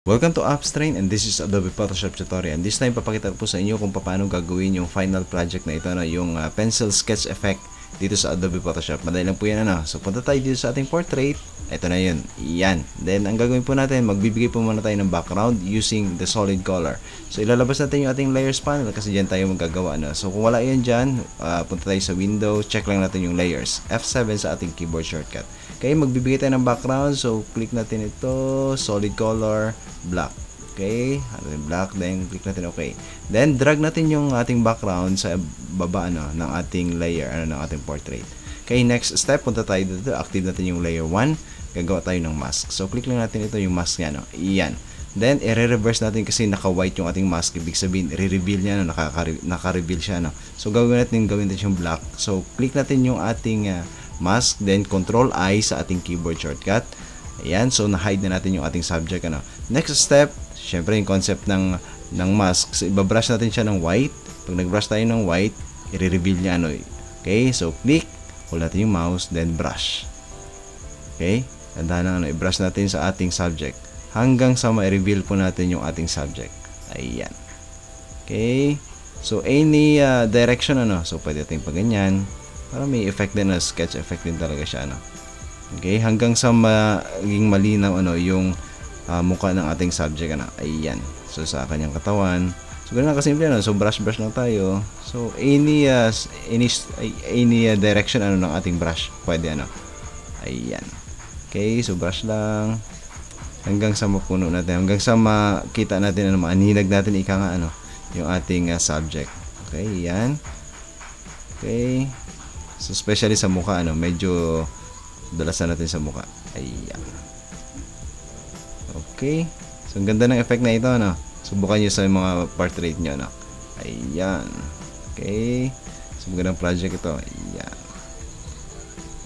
Welcome to Upstrain, and this is Adobe Photoshop tutorial. And this time papakita ko po sa inyo kung paano gagawin yung final project na ito, yung pencil sketch effect dito sa Adobe Photoshop. Madali lang po yan. So punta tayo dito sa ating portrait. Ito na yun. Yan. Then ang gagawin po natin, magbibigay po muna tayo ng background using the solid color. So ilalabas natin yung ating layers panel kasi dyan tayo magagawa. So kung wala yan dyan, punta tayo sa window, check lang natin yung layers. F7 sa ating keyboard shortcut. Okay, magbibigay tayo ng background. So click natin ito, solid color, black. Okay, black, then click natin okay. Then drag natin yung ating background sa baba ng ating layer, ng ating portrait. Okay, next step, punta tayo dito, active natin yung layer 1. Gagawa tayo ng mask. So click lang natin ito, yung mask niya, Iyan. Then i-reverse natin kasi naka-white yung ating mask. Ibig sabihin, i-reveal niya, naka-reveal siya, So gawin natin yung black. So click natin yung ating mask, then Control I sa ating keyboard shortcut. Ayan, so na-hide na natin yung ating subject, Next step, syempre yung concept ng mask. So ibabrush natin siya ng white. Pag nag-brush tayo ng white, i-reveal niya, Okay, so click, hold natin yung mouse, then brush. Okay, tandaan na, i-brush natin sa ating subject hanggang sa ma-reveal po natin yung ating subject. Ayan. Okay, so any direction, so pwede natin pa ganyan para may effect din, sketch effect din talaga siya, Okay, hanggang sa maging malinaw yung mukha ng ating subject, Ayan. So sa kanyang katawan. So ganun lang kasimple, So brush lang tayo. So any direction ng ating brush pwede, Ayan. Okay, so brush lang hanggang sa mapuno natin, hanggang sa makita natin, maaninag natin yung ating subject. Okay, yan. Okay. So especially sa mukha, medyo dalasan natin sa mukha. Ayan. Okay. So ang ganda ng effect na ito, Subukan nyo sa mga portrait nyo, Ayan. Okay. So magandang project ito. Ayan.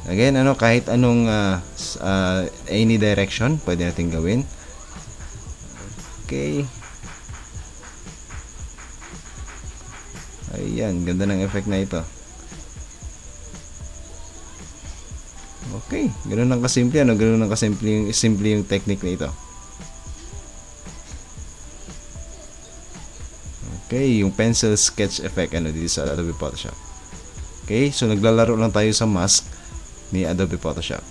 Again, kahit anong any direction pwede natin gawin. Okay. Ayan, ganda ng effect na ito. Okay, ganoon lang kasimple, ganoon lang kasimple yung technique na ito. Okay, yung pencil sketch effect dito sa Adobe Photoshop. Okay, so naglalaro lang tayo sa mask ni Adobe Photoshop.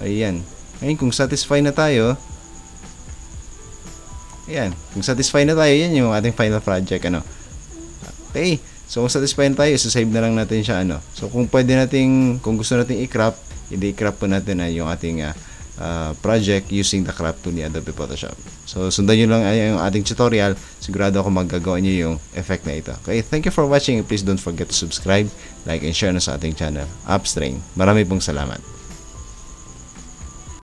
Ayan. Ngayon, kung satisfied na tayo, ayan. Kung satisfied na tayo, yan yung ating final project, Okay. So, kung satisfied na tayo, save na lang natin siya, So, kung pwede natin, kung gusto natin i-crop, i-crop po natin yung ating project using the crop tool ni Adobe Photoshop. So, sundan nyo lang yung ating tutorial. Sigurado ako magagawa nyo yung effect na ito. Okay, thank you for watching. Please don't forget to subscribe, like, and share na sa ating channel, Upstrain. Marami pong salamat.